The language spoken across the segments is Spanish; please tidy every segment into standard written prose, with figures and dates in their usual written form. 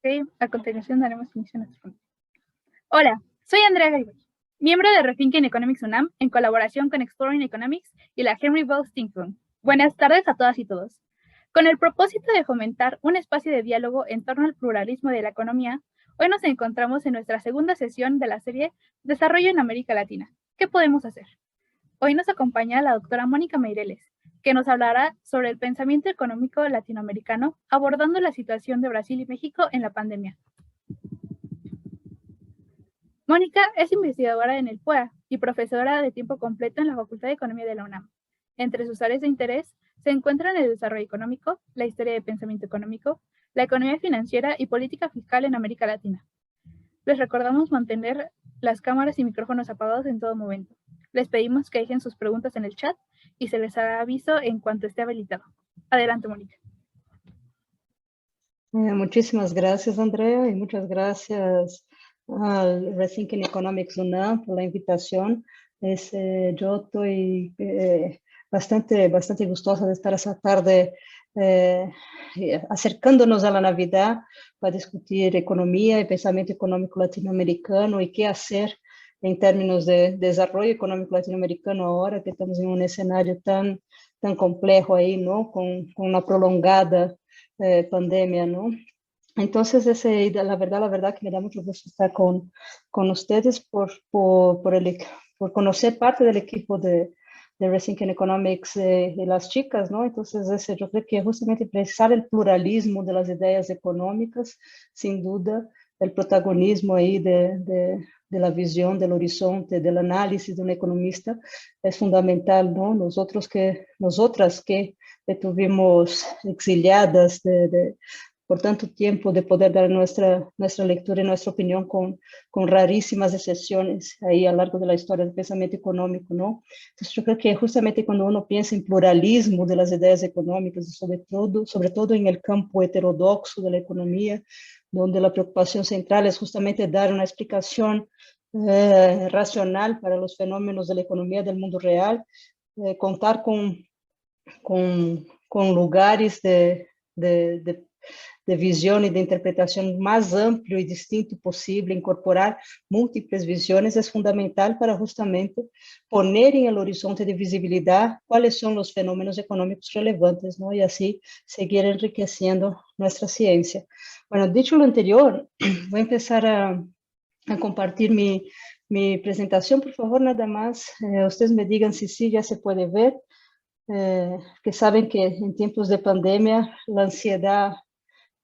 Ok, a continuación daremos inicio a nuestro punto. Hola, soy Andrea Garibay, miembro de Rethinking Economics UNAM en colaboración con Exploring Economics y la Henry Bowles Think Room. Buenas tardes a todas y todos. Con el propósito de fomentar un espacio de diálogo en torno al pluralismo de la economía, hoy nos encontramos en nuestra segunda sesión de la serie Desarrollo en América Latina. ¿Qué podemos hacer? Hoy nos acompaña la doctora Mónica Meireles, que nos hablará sobre el pensamiento económico latinoamericano abordando la situación de Brasil y México en la pandemia. Mónica es investigadora en el PUEA y profesora de tiempo completo en la Facultad de Economía de la UNAM. Entre sus áreas de interés se encuentran el desarrollo económico, la historia del pensamiento económico, la economía financiera y política fiscal en América Latina. Les recordamos mantener las cámaras y micrófonos apagados en todo momento. Les pedimos que dejen sus preguntas en el chat y se les hará aviso en cuanto esté habilitado. Adelante, Mónica. Muchísimas gracias, Andrea, y muchas gracias al Rethinking Economics UNAM por la invitación. Yo estoy bastante gustosa de estar esta tarde acercándonos a la Navidad para discutir economía y pensamiento económico latinoamericano y qué hacer en términos de desarrollo económico latinoamericano ahora que estamos en un escenario tan complejo ahí, ¿no? Con una prolongada pandemia, ¿no? Entonces, la verdad que me da mucho gusto estar con ustedes por conocer parte del equipo de Rethinking Economics y las chicas, ¿no? Entonces, yo creo que justamente precisar el pluralismo de las ideas económicas, sin duda, el protagonismo ahí de la visión, del horizonte, del análisis de un economista es fundamental, ¿no? Nosotras que estuvimos exiliadas por tanto tiempo, de poder dar nuestra lectura y nuestra opinión con rarísimas excepciones ahí a lo largo de la historia del pensamiento económico, ¿no? Entonces, yo creo que justamente cuando uno piensa en pluralismo de las ideas económicas, y sobre todo en el campo heterodoxo de la economía, donde la preocupación central es justamente dar una explicación racional para los fenómenos de la economía del mundo real, contar con lugares de visión y de interpretación más amplio y distinto posible, incorporar múltiples visiones, es fundamental para justamente poner en el horizonte de visibilidad cuáles son los fenómenos económicos relevantes, ¿no? Y así seguir enriqueciendo nuestra ciencia. Bueno, dicho lo anterior, voy a empezar a compartir mi presentación. Por favor, nada más, ustedes me digan si sí ya se puede ver, que saben que en tiempos de pandemia la ansiedad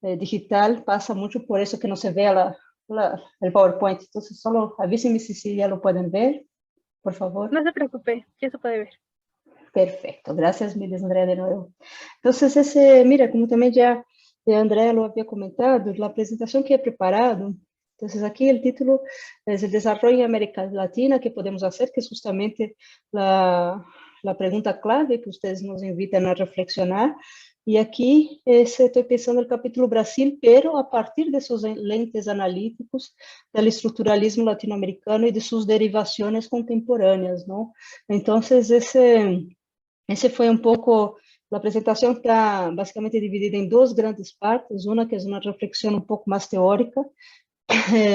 digital pasa mucho por eso que no se ve el PowerPoint. Entonces, solo avísenme si ya lo pueden ver, por favor. No se preocupe, ya se puede ver. Perfecto, gracias, Miles, Andrea, de nuevo. Entonces, mira, como también ya Andrea lo había comentado, la presentación que he preparado, entonces aquí el título es el desarrollo en América Latina, ¿qué podemos hacer? Que es justamente la pregunta clave que ustedes nos invitan a reflexionar. Y aquí estoy pensando en el capítulo Brasil, pero a partir de esos lentes analíticos del estructuralismo latinoamericano y de sus derivaciones contemporáneas, ¿no? Entonces, ese fue un poco, la presentación está básicamente dividida en dos grandes partes, una que es una reflexión un poco más teórica,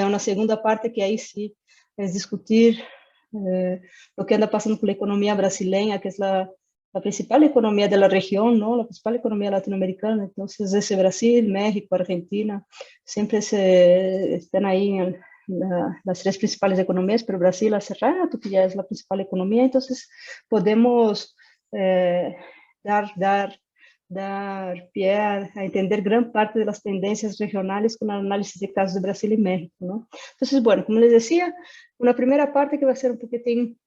una segunda parte que ahí sí es discutir lo que anda pasando con la economía brasileña, que es la principal economía de la región, ¿no? La principal economía latinoamericana. Entonces, ese Brasil, México, Argentina, siempre están ahí en las tres principales economías, pero Brasil hace rato que ya es la principal economía, entonces podemos dar pie a entender gran parte de las tendencias regionales con el análisis de casos de Brasil y México, ¿no? Entonces, bueno, como les decía, una primera parte que va a ser un poquitín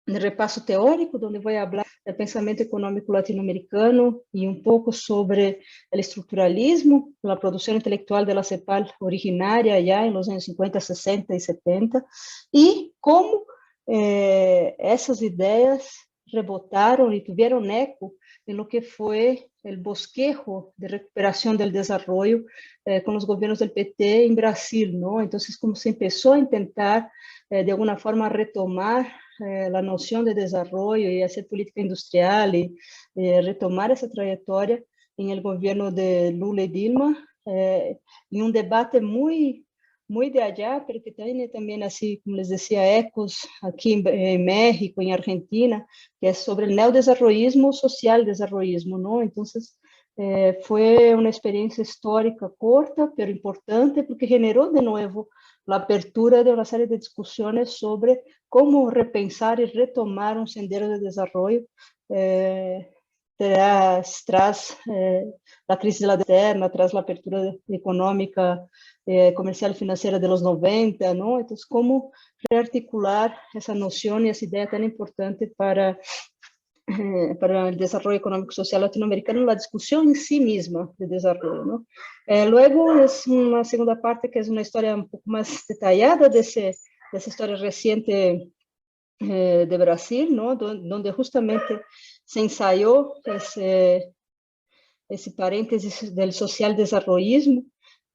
de repaso teórico, donde voy a hablar del pensamiento económico latinoamericano y un poco sobre el estructuralismo, la producción intelectual de la CEPAL originaria ya en los años 50, 60 y 70, y cómo esas ideas rebotaron y tuvieron eco en lo que fue el bosquejo de recuperación del desarrollo con los gobiernos del PT en Brasil, ¿no? Entonces, como se empezó a intentar de alguna forma retomar la noción de desarrollo y hacer política industrial y retomar esa trayectoria en el gobierno de Lula y Dilma, em um debate muito de allá, pero que tem também, assim, como les decía, ecos aqui em México, em Argentina, que é sobre o neodesarrollismo, social desarrollismo, não? Então, foi uma experiência histórica corta, pero importante, porque generou de novo a abertura de uma série de discussões sobre como repensar e retomar um sendero de desenvolvimento tras a crise da eterna, tras a abertura econômica, comercial e financeira de los 90, não? Então, como rearticular essa noção e essa ideia tão importante para o desenvolvimento econômico social latino-americano, a discussão em si mesma de desenvolvimento, ¿no? Luego, é uma segunda parte que é uma história um pouco mais detalhada dessa história recente de Brasil, ¿no? Donde justamente se ensaiou esse parênteses do social desarrollismo,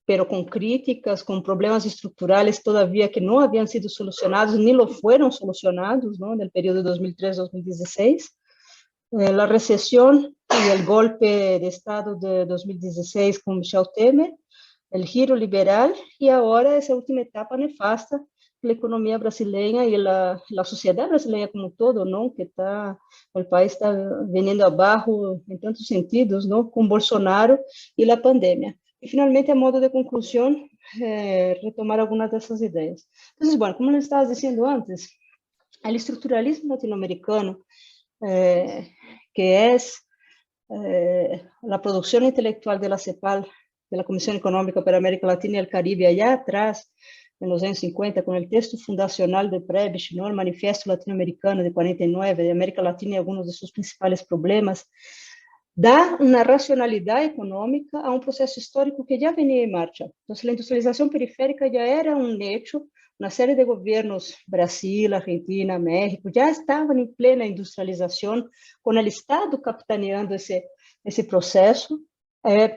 pero com críticas, com problemas estruturais todavia que não haviam sido solucionados, nem lo foram solucionados, ¿no? No período 2003-2016, a recessão e o golpe de Estado de 2016 com Michel Temer, o giro liberal e agora essa última etapa nefasta da economia brasileira e a sociedade brasileira como todo, não, que o país está vindo abaixo em tantos sentidos, não, com Bolsonaro e a pandemia. E finalmente, a modo de conclusão, retomar algumas dessas ideias. Então, bueno, como eu estava dizendo antes, o estruturalismo latino-americano, que é a produção intelectual da CEPAL, da Comissão Econômica para a América Latina e o Caribe, allá atrás, em los anos 50, com o texto fundacional de Prebisch, ¿no? O Manifesto Latino-Americano de 49, de América Latina e alguns de seus principais problemas, dá uma racionalidade econômica a um processo histórico que já vinha em marcha. Então, a industrialização periférica já era um hecho, uma série de governos, Brasil, Argentina, México, já estavam em plena industrialização, com o Estado capitaneando esse processo,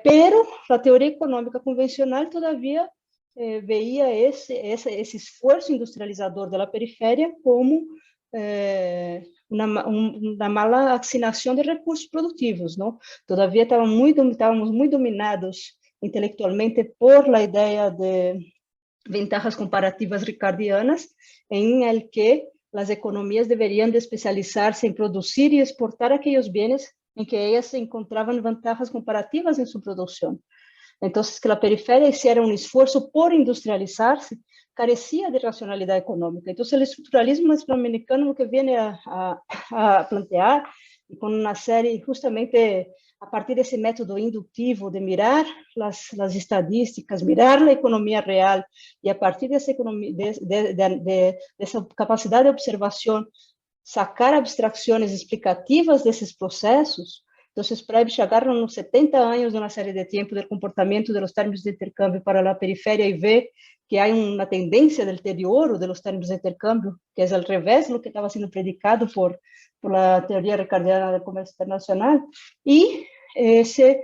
pero a teoria econômica convencional, todavia, veia esse esforço industrializador da periferia como uma mala assinação de recursos produtivos, não? Todavia estávamos muito dominados intelectualmente por a ideia de ventajas comparativas ricardianas, em el que as economias deveriam de especializar-se em produzir e exportar aqueles bens em que elas encontravam vantagens comparativas em sua produção. Então, que a periferia hiciera um esforço por industrializar-se, carecia de racionalidade econômica. Então, o estruturalismo latino-americano o que vem a plantear, e com uma série, justamente a partir desse método indutivo de mirar as estadísticas, mirar a economia real, e a partir dessa capacidade de observação, sacar abstrações explicativas desses processos. Então, Prebisch agarra nos 70 anos de uma série de tempo do comportamento dos termos de intercâmbio para a periferia e vê que há uma tendência do deterioro dos termos de intercâmbio, que é ao revés do que estava sendo predicado por a teoria ricardiana do comércio internacional, e esse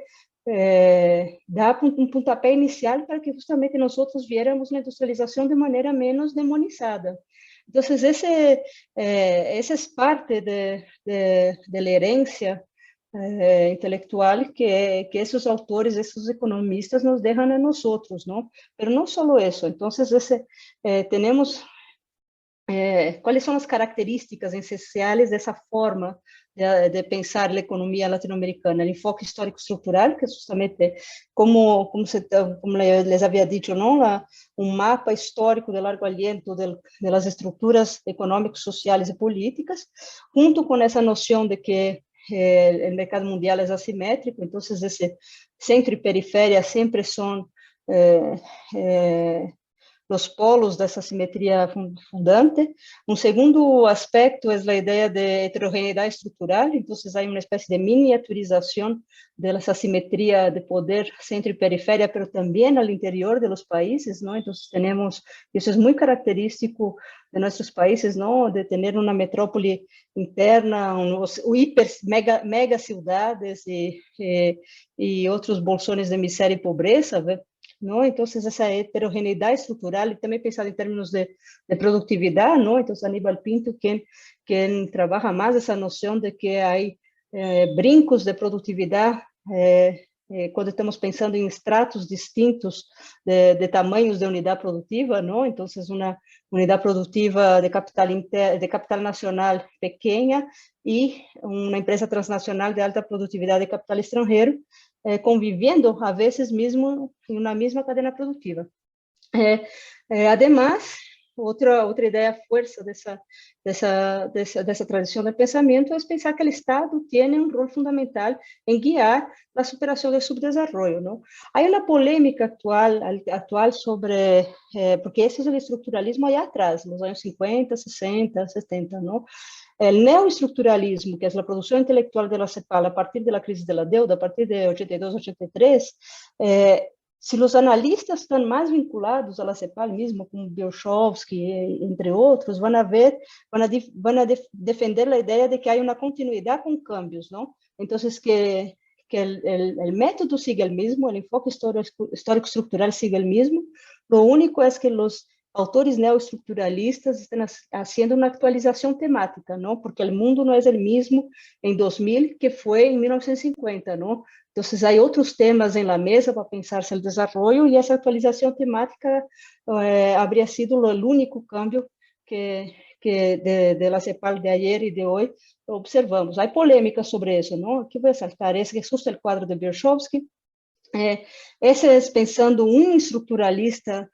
dá um pontapé inicial para que justamente nós viéramos a industrialização de maneira menos demonizada. Então, essa é parte da herência intelectual que esses autores, esses economistas nos deixam a nós outros, não? Mas não só isso. Então, temos quais são as características essenciais dessa forma de pensar a economia latino-americana, o enfoque histórico-estrutural, que é justamente como les havia dito, não, mapa histórico de largo aliento das estruturas econômicas, sociais e políticas, junto com essa noção de que o mercado mundial é assimétrico, então esse centro e periferia sempre são os polos dessa simetria fundante. Um segundo aspecto é a ideia de heterogeneidade estrutural, então há uma espécie de miniaturização dessa simetria de poder centro e periferia, mas também no interior dos países, não? Então temos, isso é muito característico de nossos países, não? De ter uma metrópole interna, mega cidades e outros bolsões de miséria e pobreza, não? Então, essa heterogeneidade estrutural, e também pensado em termos de produtividade, não? Então, Aníbal Pinto, quem trabalha mais essa noção de que há brincos de produtividade quando estamos pensando em estratos distintos de tamanhos de unidade produtiva, não? Então, uma unidade produtiva de capital nacional pequena e uma empresa transnacional de alta produtividade de capital estrangeiro, convivendo, a vezes, mesmo em uma mesma cadeia produtiva. Además, outra ideia força dessa tradição de pensamento é pensar que o Estado tem um rol fundamental em guiar a superação do subdesenvolvimento, não? Há uma polêmica atual sobre, porque esse é o estruturalismo aí atrás, nos anos 50, 60, 70, não? O neoestruturalismo, que é a produção intelectual da CEPAL a partir da crise da deuda, a partir de 82, 83, se os analistas estão mais vinculados à CEPAL mesmo, como Biochovsky, entre outros, vão defender a ideia de que há uma continuidade com cambios, não? Então, que o método siga o mesmo, o enfoque histórico-estrutural siga o mesmo, lo único é que os autores neoestruturalistas estão fazendo uma atualização temática, não? Porque o mundo não é o mesmo em 2000 que foi em 1950, não? Então, há outros temas em la mesa para pensar o desenvolvimento e essa atualização temática habría sido o único cambio que de la CEPAL de ayer e de hoje observamos. Há polêmica sobre isso, não? Aqui vou saltar esse que é justo o quadro de Biochovsky. Esse é pensando estruturalista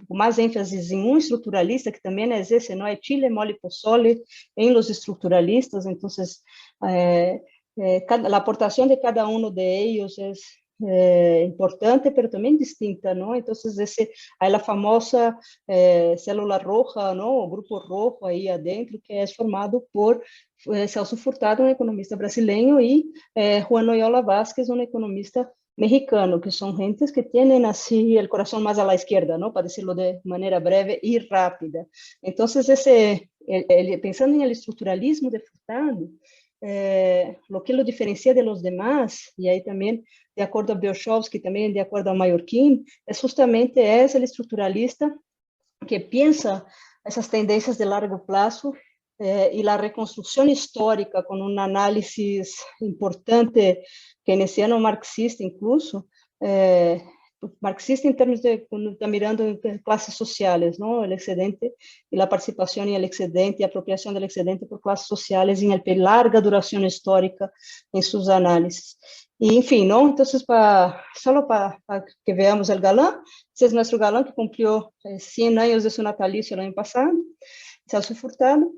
com mais ênfase em estruturalista, que também é esse, não é Chile, mole, pozole, em los estruturalistas. Então, a aportação de cada um de eles é importante, mas também distinta, não? Então, aí a famosa célula roja, não? O grupo rojo aí adentro, que é formado por Celso Furtado, um economista brasileiro, e Juan Oyola Vázquez, um economista mexicano, que são gentes que têm assim o coração mais à la izquierda, não? Para decirlo de maneira breve e rápida. Então, pensando em estruturalismo de Furtado, lo que lo diferencia de los demás, e aí também, de acordo a Biochovsky, também de acordo a Mallorquín, é justamente o estruturalista que pensa essas tendências de largo prazo e a reconstrução histórica com um análise importante keynesiano marxista incluso, marxista em termos de quando está mirando classes sociais, não, o excedente e a participação em el excedente e a apropriação do excedente por classes sociais em larga duração histórica em suas análises. E, enfim, não, então, só para que veamos o galã, esse é nosso galã que cumpriu 100 anos de seu natalício no ano passado, Celso Furtado,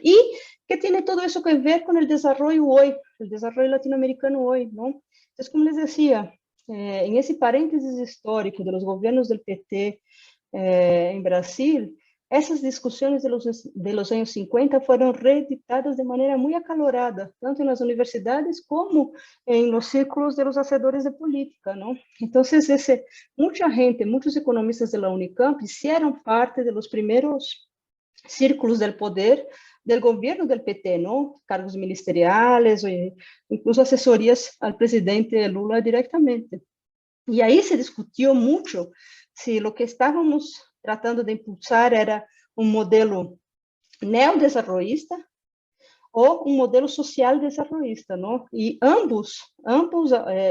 e que tem todo isso a ver com o desenvolvimento hoje, o desenvolvimento latino-americano hoje, não? Então, como les decía, en ese paréntesis histórico de los gobiernos del PT en Brasil, essas discussões de los anos 50 foram reeditadas de maneira muito acalorada, tanto nas universidades como em los círculos de los hacedores de política, não? Então, muita gente, muitos economistas da Unicamp hicieron parte de los primeiros círculos del poder del gobierno del PT, ¿no? Cargos ministeriales, incluso asesorías al presidente Lula directamente. E aí se discutiu muito se o que estávamos tratando de impulsar era um modelo neodesenvolvista ou um modelo social desenvolvista, não? E ambos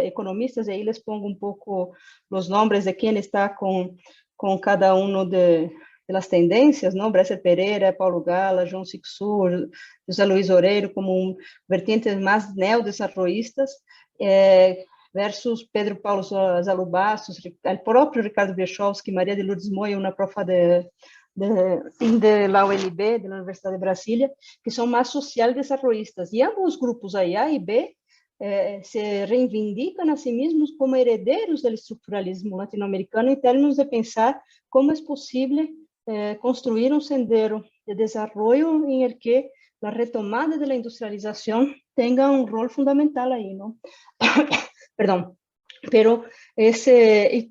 economistas, aí les pongo um pouco os nomes de quem está com cada um das tendências, não? Bresser Pereira, Paulo Gala, João Sixur, José Luiz Oreiro, como vertentes mais neodesenvolvistas, versus Pedro Paulo Zalubastos, o próprio Ricardo Biochovsky, Maria de Lourdes Moya, uma profa de la UNB, da Universidade de Brasília, que são mais social-desenvolvistas. E ambos os grupos, aí, A e B, se reivindicam a si mesmos como herdeiros do estruturalismo latino-americano em termos de pensar como é possível construir um sendero de desenvolvimento em el que a retomada da industrialização tenha um rol fundamental aí, não? Perdão. Pero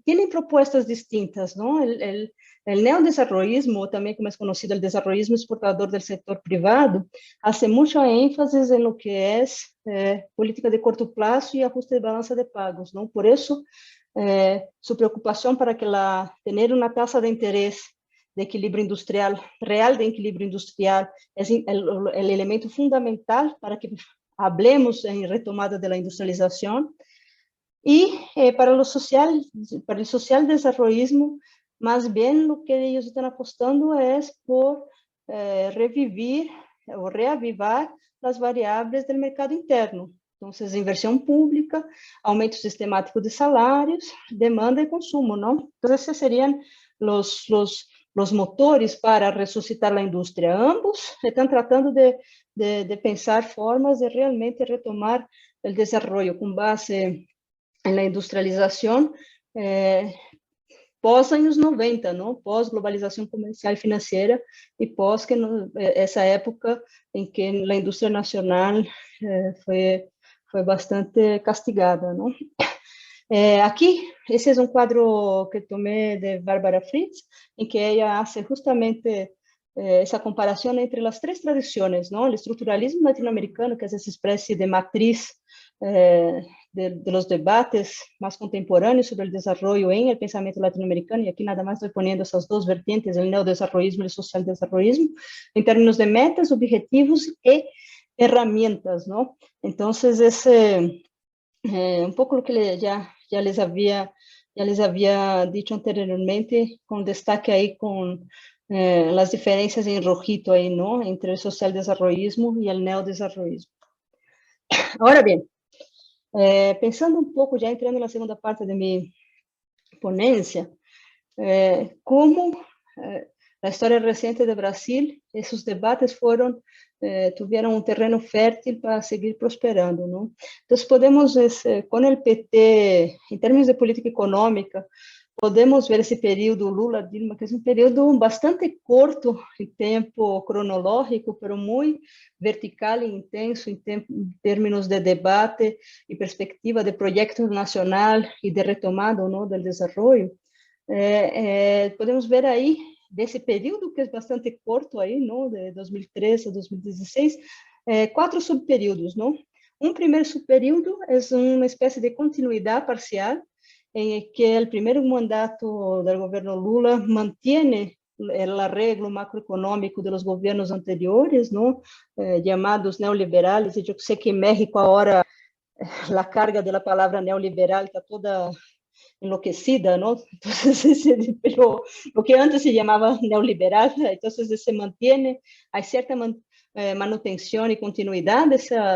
tienen propuestas distintas, ¿no? El neodesenvolvismo, también como es conocido el desarrollismo exportador del sector privado, hace mucha énfasis en lo que es política de corto plazo y ajuste de balanza de pagos, ¿no? Por eso, su preocupación para que tener una tasa de interés de equilíbrio industrial, real de equilíbrio industrial, é o elemento fundamental para que hablemos en retomada de la industrialización. Y para el social desarrollismo, más bien lo que ellos están apostando es por revivir o reavivar las variables del mercado interno. Entonces, inversión pública, aumento sistemático de salarios, demanda y consumo, ¿no? Entonces, esos serían los motores para resucitar la industria. Ambos están tratando de pensar formas de realmente retomar el desarrollo con base en la industrialización pós anos 90, não? Pós globalização comercial e financeira e pós que essa época em que a indústria nacional foi bastante castigada, não? Aqui, esse é um quadro que tomei de Bárbara Fritz, em que ela faz justamente essa comparação entre as três tradições, não? O estruturalismo latino-americano, que é essa espécie de matriz de los debates más contemporáneos sobre el desarrollo en el pensamiento latinoamericano, y aquí nada más estoy poniendo esas dos vertientes, el neodesarrollismo y el socialdesarrollismo, en términos de metas, objetivos y herramientas, ¿no? Entonces, un poco lo que ya les había dicho anteriormente, con destaque ahí con las diferencias en rojito ahí, ¿no? Entre el socialdesarrollismo y el neodesarrollismo. Ahora bien, pensando um pouco, já entrando na segunda parte da minha ponência, como na história recente do Brasil, esses debates tiveram um terreno fértil para seguir prosperando, não? Então, podemos, com o PT, em termos de política econômica, podemos ver esse período Lula-Dilma, que é um período bastante curto em tempo cronológico, mas muito vertical e intenso em termos de debate e perspectiva de projeto nacional e de retomada do desenvolvimento. Podemos ver aí, desse período, que é bastante curto, aí, não? De 2013 a 2016, 4 subperíodos, não? Um primeiro subperíodo é uma espécie de continuidade parcial, en que el primer mandato del gobierno Lula mantiene el arreglo macroeconómico de los gobiernos anteriores, ¿no? Llamados neoliberales, y yo sé que en México ahora la carga de la palabra neoliberal está toda enloquecida, ¿no? Entonces, pero lo que antes se llamaba neoliberal, entonces se mantiene, hay cierta manutención y continuidad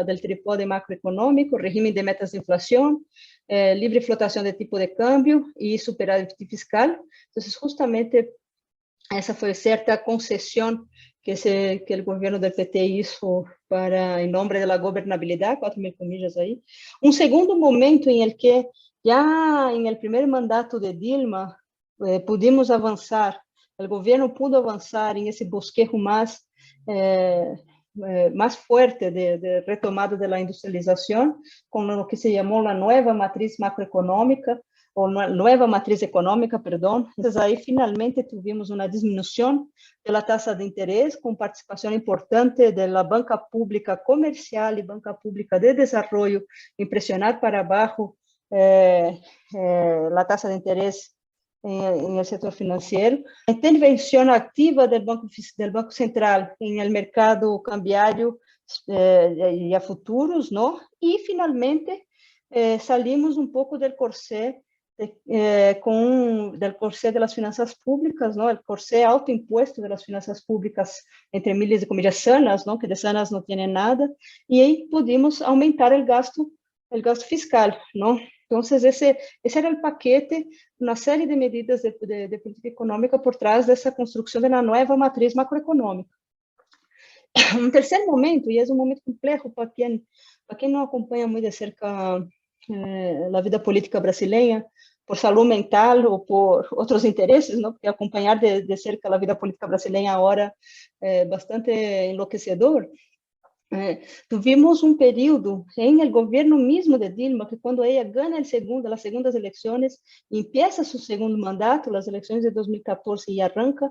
del trípode macroeconómico, régimen de metas de inflación, libre flotación de tipo de cambio y superávit fiscal. Entonces, justamente esa fue cierta concesión que el gobierno del PT hizo en nombre de la gobernabilidad, 4.000 comillas ahí. Un segundo momento en el que ya en el primer mandato de Dilma pudimos avanzar, el gobierno pudo avanzar en ese bosquejo más fuerte de retomada de la industrialización, con lo que se llamó la nueva matriz macroeconómica, o nueva matriz económica, perdón. Entonces, ahí finalmente tuvimos una disminución de la tasa de interés, con participación importante de la banca pública comercial y banca pública de desarrollo, impresionar para abajo la tasa de interés en el sector financiero, la intervención activa del Banco Central en el mercado cambiario y a futuros, ¿no? Y finalmente salimos un poco del corsé del corsé de las finanzas públicas, ¿no? El corsé autoimpuesto de las finanzas públicas, entre miles de comillas, sanas, ¿no? Que de sanas no tienen nada, y ahí pudimos aumentar el gasto fiscal, ¿no? Entonces, ese era el paquete, una serie de medidas de política económica por trás de esa construcción de la nueva matriz macroeconómica. Un tercer momento, y es un momento complejo para quien no acompaña muy de cerca la vida política brasileña, por salud mental o por otros intereses, ¿no? Porque acompañar de cerca la vida política brasileña ahora es bastante enloquecedor. Tuvimos un período en el gobierno mismo de Dilma, que cuando ella gana las segundas elecciones, empieza su segundo mandato, las elecciones de 2014, y arranca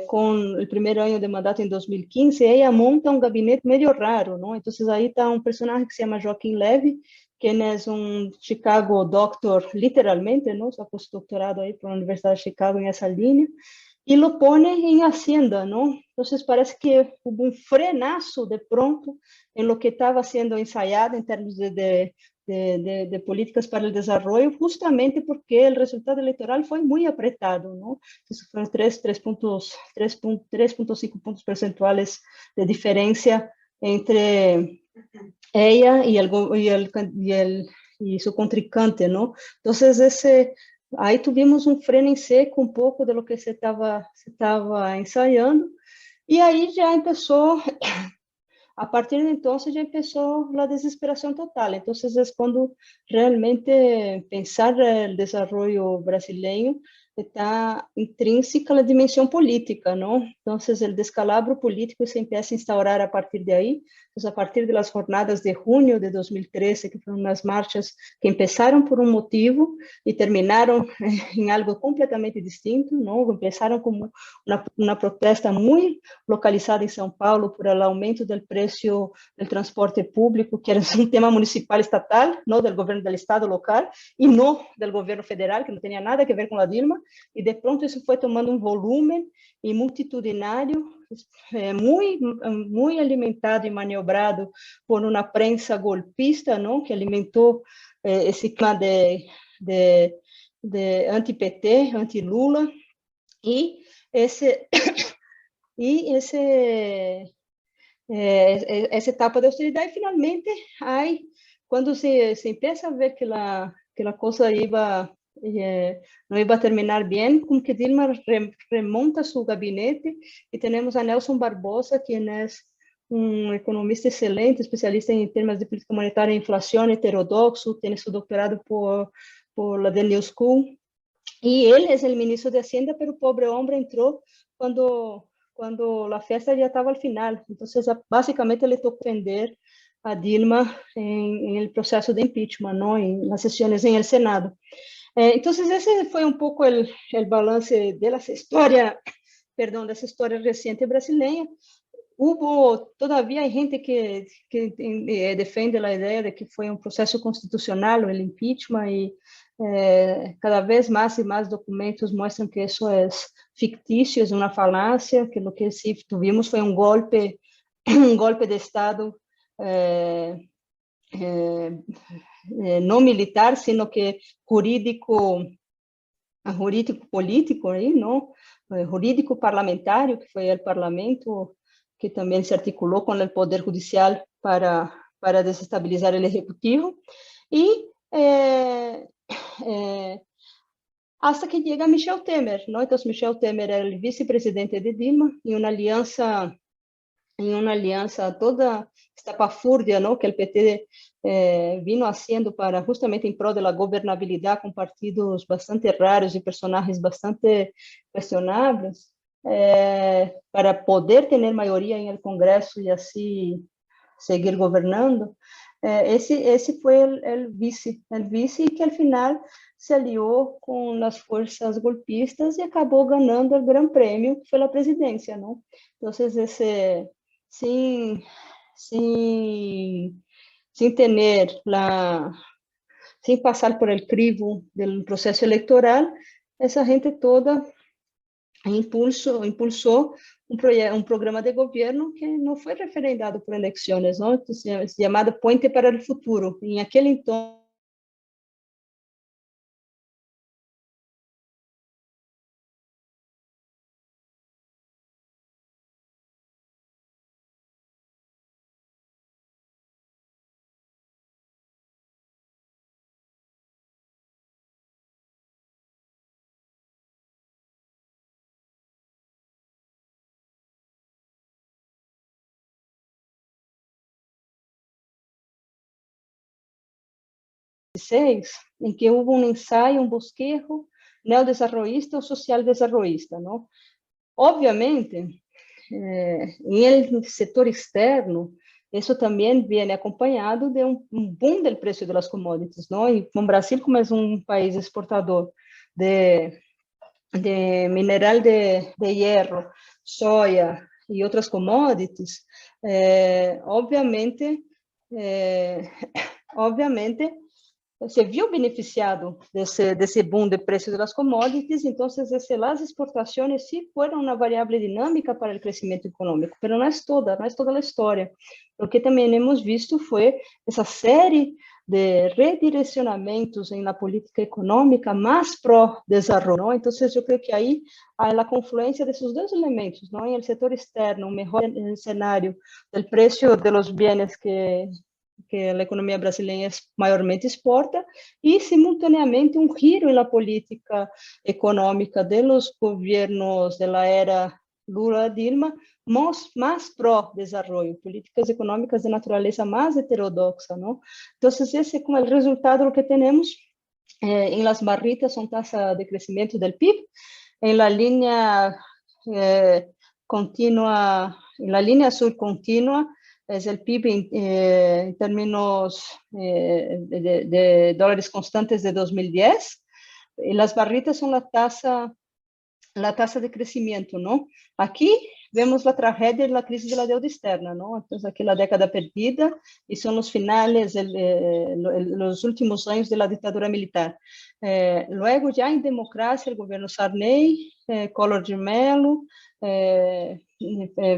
con el primer año de mandato en 2015, ella monta un gabinete medio raro, ¿no? Entonces ahí está un personaje que se llama Joaquim Levy, quien es un Chicago doctor, literalmente, ¿no? Se ha postdoctorado ahí por la Universidad de Chicago en esa línea. y lo pone en Hacienda, ¿no? Entonces parece que hubo un frenazo de pronto en lo que estaba siendo ensayado en términos de políticas para el desarrollo, justamente porque el resultado electoral fue muy apretado, ¿no? Entonces fueron 3.5 puntos percentuales de diferencia entre ella y su contrincante, ¿no? Entonces ahí tuvimos un freno en seco un poco de lo que se estaba ensayando, y ahí ya empezó, a partir de entonces ya empezó la desesperación total. Entonces es cuando realmente pensar el desarrollo brasileño está intrínseca la dimensión política, ¿no? Entonces el descalabro político se empieza a instaurar a partir de ahí. Entonces, a partir de las jornadas de junio de 2013, que fueron unas marchas que empezaron por un motivo y terminaron en algo completamente distinto, ¿no? Empezaron como una protesta muy localizada em São Paulo por el aumento del precio del transporte público, que era un tema municipal estatal, no del gobierno del estado local, y no del gobierno federal, que no tenía nada que ver con la Dilma, y de pronto eso fue tomando un volumen y multitudinario, muy alimentado y maniobrado por una prensa golpista, ¿no? Que alimentó ese clima de anti-PT, anti-Lula, y ese y esa etapa de austeridad, y finalmente hay, cuando se empieza a ver que la cosa no iba a terminar bien, como que Dilma remonta su gabinete, y tenemos a Nelson Barbosa, quien es un economista excelente, especialista en temas de política monetaria e inflación, heterodoxo, tiene su doctorado por la New School, y él es el ministro de Hacienda, pero el pobre hombre entró cuando la fiesta ya estaba al final. Entonces, básicamente le tocó defender a Dilma en el proceso de impeachment, ¿no? En las sesiones en el Senado. Entonces, ese fue un poco el balance de la historia, perdón, de esa historia reciente brasileña. Todavía hay gente que defiende la idea de que fue un proceso constitucional, el impeachment, y cada vez más y más documentos muestran que eso es ficticio, es una falacia, que lo que sí tuvimos fue un golpe, un golpe de Estado, eh, eh, no militar, sino que jurídico político, aí, ¿no? Jurídico parlamentario, que fue el Parlamento, que también se articuló con el Poder Judicial para desestabilizar el Ejecutivo, y hasta que llega Michel Temer, ¿no? Entonces Michel Temer era el vicepresidente de Dilma, y una alianza toda estapafúrdia, ¿no? Que el PT vino haciendo para justamente en pro de la gobernabilidad, con partidos bastante raros y personajes bastante cuestionables, para poder tener mayoría en el Congreso y así seguir gobernando. Ese fue el vice que al final se alió con las fuerzas golpistas y acabó ganando el gran premio, que fue la presidencia, ¿no? Entonces, sin, sin, sin tener sin pasar por el crivo del proceso electoral, esa gente toda impulsó un programa de gobierno que no fue referendado por elecciones, ¿no? Entonces, es llamado Puente para el Futuro. En aquel entonces, en que hubo un ensayo, un bosquejo neodesarrollista o social desarrollista, ¿no? Obviamente, en el sector externo, eso también viene acompañado de un boom del precio de las commodities, ¿no? Y con Brasil, como es un país exportador de, mineral de hierro, soya y otras commodities, obviamente, se viu beneficiado desse boom de preços das commodities, então as exportações sí foram uma variável dinâmica para o crescimento econômico, mas não é toda a história. O que também hemos visto foi essa série de redirecionamentos na política econômica mais pró-desenvolvimento. Então, eu creio que aí há a confluência desses dois elementos, não? Em el setor externo, um melhor cenário do preço de los bienes que a economia brasileira maiormente exporta, e, simultaneamente, um giro na política econômica dos governos da era Lula-Dilma, mais pró-desenvolvimento, políticas econômicas de natureza mais heterodoxa, não? Então, esse é como o resultado do que temos em las barritas, uma taxa de crescimento do PIB, em la linha contínua, em la linha azul contínua, es el PIB en términos de dólares constantes de 2010, y las barritas son la tasa de crecimiento, ¿no? Aquí vemos la tragedia de la crisis de la deuda externa, ¿no? Entonces, aquí la década perdida, y son los finales, los últimos años de la dictadura militar. Luego, ya en democracia, el gobierno Sarney, Collor de Mello,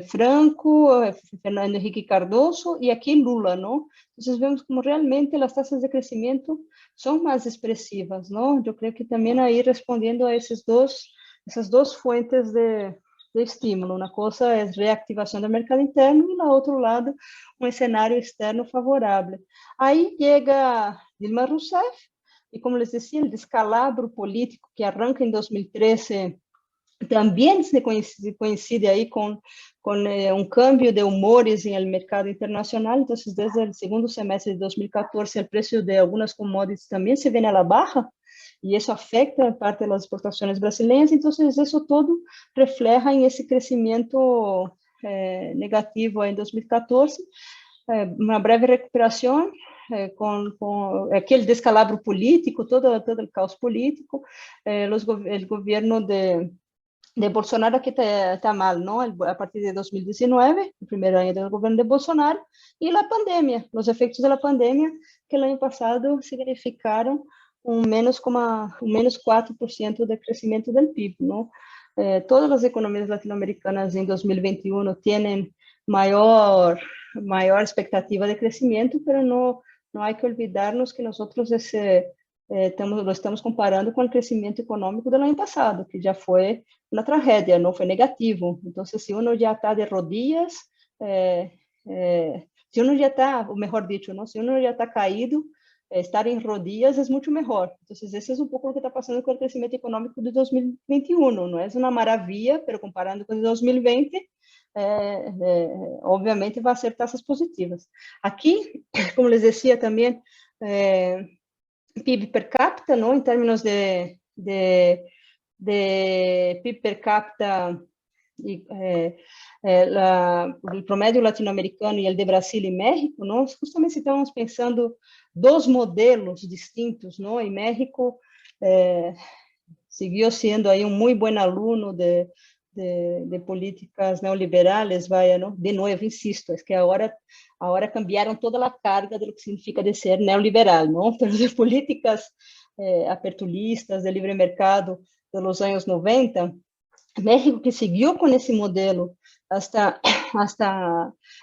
Franco, Fernando Henrique Cardoso, y aquí Lula, ¿no? Entonces, vemos como realmente las tasas de crecimiento son más expresivas, ¿no? Yo creo que también ahí respondiendo a essas duas fuentes de estímulo. Uma coisa é reactivação do mercado interno e, no outro lado, um cenário externo favorável. Aí chega Dilma Rousseff e, como les decía, o descalabro político que arranca em 2013 também se coincide aí com cambio de humores no mercado internacional. Então, desde o segundo semestre de 2014, o preço de algumas commodities também se vê na baixa, e isso afeta parte das exportações brasileiras. Então, isso todo refleja em esse crescimento negativo em 2014, uma breve recuperação, com aquele descalabro político, todo o caos político, o governo de Bolsonaro aqui está mal, não? A partir de 2019, o primeiro ano do governo de Bolsonaro, e a pandemia, os efeitos da pandemia, que no ano passado significaram menos 4% de crescimento do PIB, não? Todas as economias latino-americanas em 2021 têm maior expectativa de crescimento, mas não há que olvidarnos que nós lo estamos comparando com o crescimento econômico do ano passado, que já foi uma tragédia, não foi negativo. Então, se uno já está de rodillas, se uno já está, ou melhor dito, não, se uno já está caído, estar em rodillas é muito melhor. Então, esse é um pouco o que está passando com o crescimento econômico de 2021. Não é uma maravilha, mas comparando com 2020, obviamente vai ser taxas positivas. Aqui, como les decía também, PIB per capita, não? Em termos de PIB per capita, o promédio latino-americano e o de Brasil e México, não? Justamente estamos pensando dos modelos distintos, não? E México seguiu sendo aí muito bom aluno de políticas neoliberales, ¿no? De nuevo, insisto, es que ahora cambiaron toda la carga de lo que significa de ser neoliberal, ¿no? Pero de políticas aperturistas, de libre mercado de los años 90, México, que siguió con ese modelo hasta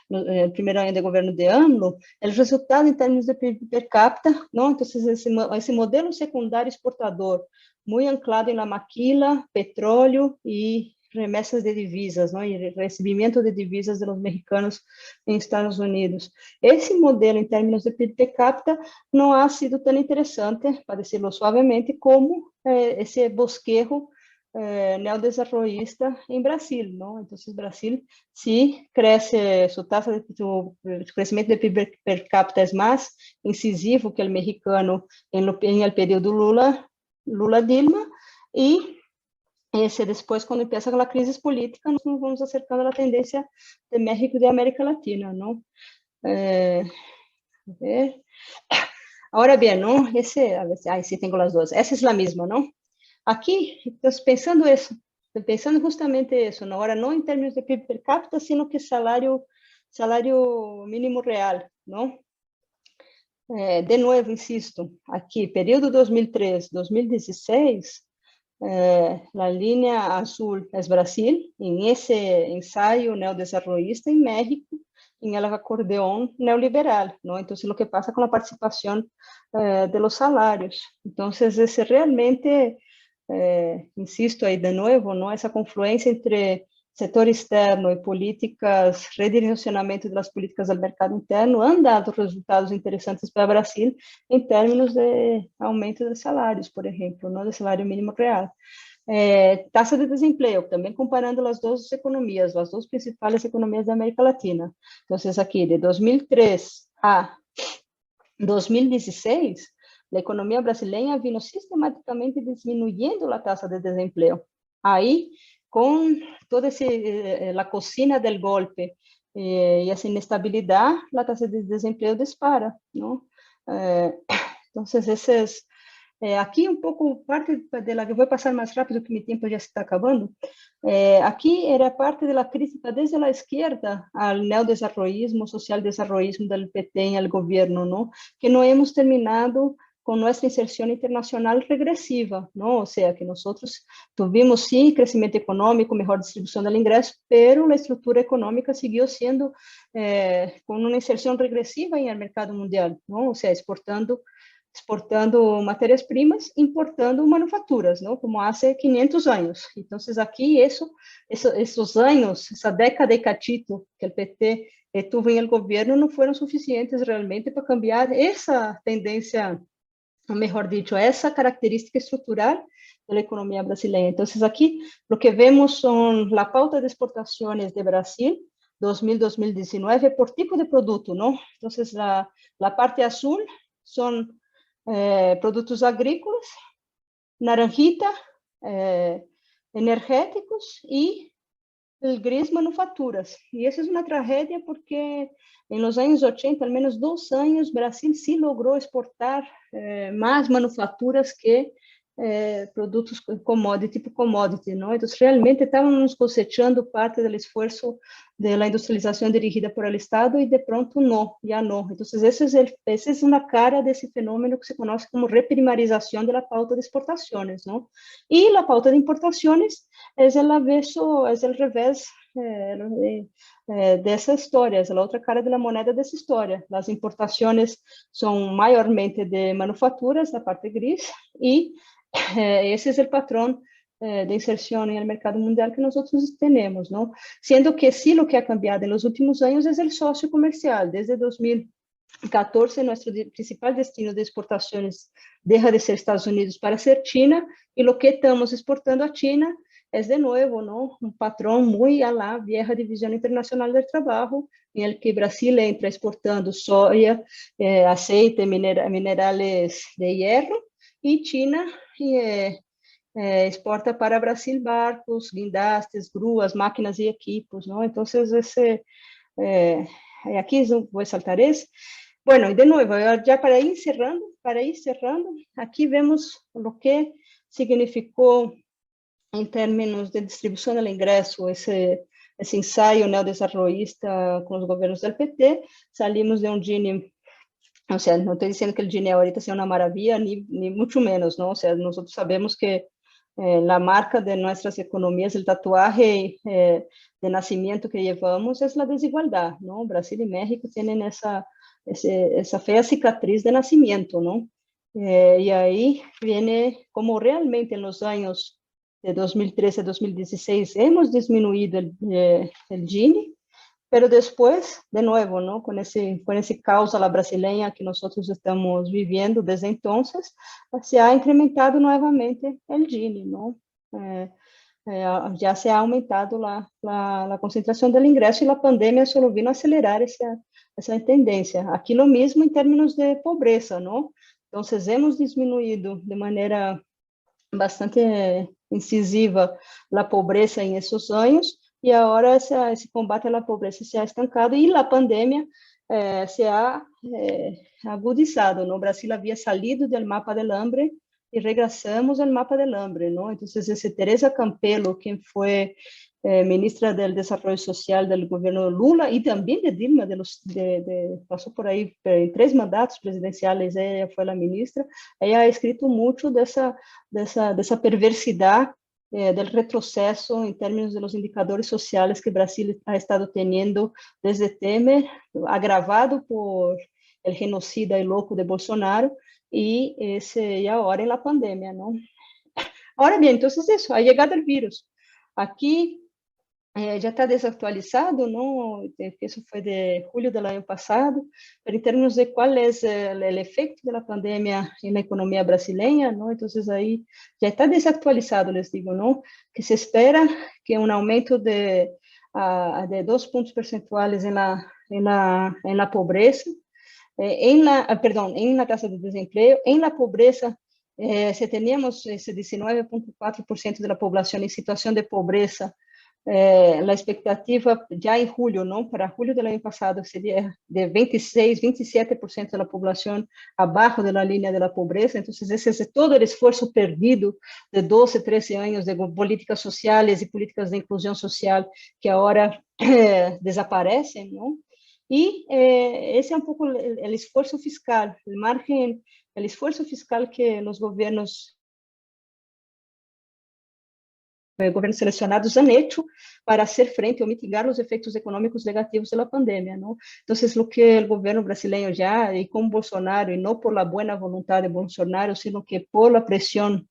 el primer año de gobierno de AMLO, el resultado en términos de PIB per cápita, ¿no? Entonces, ese modelo secundario exportador, muy anclado en la maquila, petróleo y remessas de divisas, não? E recebimento de divisas dos mexicanos em Estados Unidos. Esse modelo, em termos de PIB per capita, não ha sido tão interessante, para dizer suavemente, como esse bosquejo neodesenvolvista em Brasil, não? Então, Brasil, sim, cresce, sua taxa de crescimento de PIB per capita é mais incisivo que o mexicano em el período Lula-Dilma, e depois, quando começa a crise política, nós nos vamos acercando à tendência de México e de América Latina, não? Agora bem, não? Sí tenho as duas. Essa é a mesma, não? Aqui, então, pensando justamente isso, não? Agora, não em termos de PIB per capita, sino que salário mínimo real, não? de nuevo, insisto, aquí, período 2003-2016, la línea azul es Brasil, en ese ensayo neodesarrollista en México, en el acordeón neoliberal, ¿no? Entonces, lo que pasa con la participación de los salarios. Entonces, ese realmente, insisto ahí de nuevo, ¿no? Esa confluencia entre setor externo e políticas, redirecionamento das políticas do mercado interno, han dado resultados interessantes para o Brasil em termos de aumento de salários, por exemplo, não, de salário mínimo real. Taxa de desemprego, também comparando as duas economias, as duas principais economias da América Latina. Então, aqui, de 2003 a 2016, a economia brasileira vino sistematicamente disminuyendo a taxa de desemprego. Aí, com toda a cocina del golpe e essa inestabilidade, a taxa de desemprego dispara, não? Então, esses aqui um pouco parte de la que vou passar mais rápido que meu tempo já está acabando. Aqui era parte da crítica desde a esquerda ao neodesarrollismo, social-desarrollismo do PT em el governo, não? Que não hemos terminado com nossa inserção internacional regressiva, não? Ou seja, que nós tivemos sim crescimento econômico, melhor distribuição do ingresso, pero a estrutura econômica seguiu sendo com uma inserção regressiva em el mercado mundial, não? Ou seja, exportando matérias-primas, importando manufaturas, não? Como há 500 anos. Então, aqui, esses anos, essa década e cachito que o PT teve em el governo, não foram suficientes realmente para cambiar essa tendência, ou melhor dito, essa característica estrutural da economia brasileira. Então, aqui, o que vemos são a pauta de exportações de Brasil, 2000-2019, por tipo de produto, não? Então, a parte azul são produtos agrícolas, naranjita, energéticos e o gris, manufaturas. E essa é uma tragédia porque nos anos 80, ao menos 2 anos, Brasil sim logrou exportar mais manufaturas que produtos tipo commodity, não? Então, realmente estávamos cosechando parte do esforço da industrialização dirigida por el Estado e de pronto já não. Então, essa é uma cara desse fenômeno que se conhece como reprimarização da pauta de exportações, não? E a pauta de importações é o revés dessa história, é a outra cara da moneda dessa história. As importações são maiormente de manufaturas, da parte gris, e esse é o padrão de inserção no mercado mundial que nós temos, não? Sendo que sim, o que ha cambiado nos últimos anos é o sócio comercial. Desde 2014, nosso principal destino de exportações deixa de ser Estados Unidos para ser China, e o que estamos exportando a China é, de novo, não? Um padrão muito a la vieja divisão internacional do trabalho, em el que Brasil entra exportando soja, aceite, minerais de hierro, e China exporta para Brasil barcos, guindastes, gruas, máquinas e equipos, não? Então, aqui vou saltar esse. Bueno, e de novo, já para ir cerrando, aqui vemos o que significou em termos de distribuição do ingresso esse ensaio neodesarrollista com os governos do PT. Salimos de Gini. O sea, não estou dizendo que o Gini ahorita seja uma maravilha, nem muito menos, não? O sea, nós sabemos que a marca de nossas economias, o tatuaje de nascimento que levamos é a desigualdade, não? Brasil e México têm essa feia cicatriz de nascimento, não? E aí vem como realmente nos anos de 2013 a 2016 hemos disminuído o Gini, pero depois, de novo, não, com esse caos la brasileña que nós estamos vivendo desde então, se ha incrementado novamente o Gini, não? Já se ha aumentado a concentração do ingresso e a pandemia só vino acelerar essa tendência. Aqui lo mesmo em termos de pobreza, não? Então, hemos diminuído de maneira bastante incisiva a pobreza em esses anos, e agora esse combate à pobreza se ha estancado e a pandemia se ha agudizado, não? O Brasil havia salido do mapa del hambre e regressamos ao mapa del hambre, não? Então, esse Teresa Campelo, quem foi ministra del Desarrollo Social del gobierno Lula y también de Dilma, pasó por ahí en 3 mandatos presidenciales, ella fue la ministra. Ella ha escrito mucho de esa perversidad del retroceso en términos de los indicadores sociales que Brasil ha estado teniendo desde Temer, agravado por el genocida y loco de Bolsonaro y ahora en la pandemia, ¿no? Ahora bien, entonces eso, ha llegado el virus. Aquí já está desatualizado, não? Isso foi de julho do ano passado, mas em termos de qual é o efeito da pandemia na economia brasileira, não? Então, aí já está desatualizado, les digo, não? Que se espera que um aumento de 2 pontos percentuais na pobreza, em la tasa de desempleo, em la pobreza. Se teníamos esse 19,4% da população em situação de pobreza, a expectativa já em julho, não, para julho do ano passado, seria de 26, 27% da população abaixo da linha da pobreza. Então, esse é todo o esforço perdido de 12, 13 anos de políticas sociais e políticas de inclusão social que agora desaparecem, não? E esse é um pouco o esforço fiscal, o margem, o esforço fiscal que os governos selecionados han hecho para hacer frente ou mitigar os efeitos econômicos negativos da pandemia, ¿no? Entonces, lo que el gobierno brasileño ya, y con Bolsonaro, y no por la buena voluntad de Bolsonaro, sino que por la presión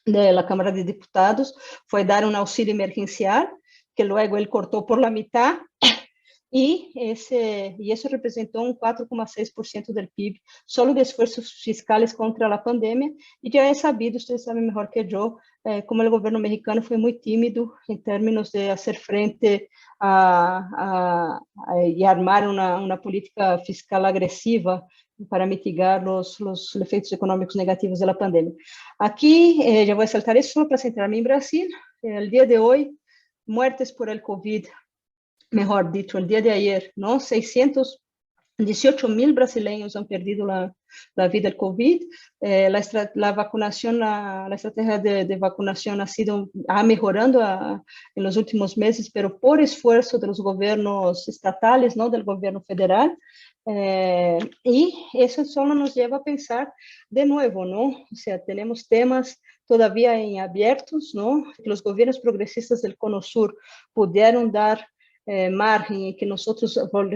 de la Cámara de Diputados, fue dar un auxilio emergencial, que luego él cortó por la mitad, e isso representou 4,6% do PIB, só de esforços fiscais contra a pandemia, e já é sabido, vocês sabem melhor que eu, como o governo mexicano foi muito tímido em termos de fazer frente e armar uma política fiscal agressiva para mitigar os efeitos econômicos negativos da pandemia. Aqui, já vou saltar isso só para centrar-me em Brasil. O dia de hoje, muertes por el COVID, mejor dicho, el día de ayer, ¿no? 618,000 brasileños han perdido la vida del COVID. La vacunación, la estrategia de vacunación ha mejorando en los últimos meses, pero por esfuerzo de los gobiernos estatales, ¿no? Del gobierno federal. Y eso solo nos lleva a pensar de nuevo, ¿no? O sea, tenemos temas todavía en abiertos, ¿no? Los gobiernos progresistas del Cono Sur pudieron dar margem em que nós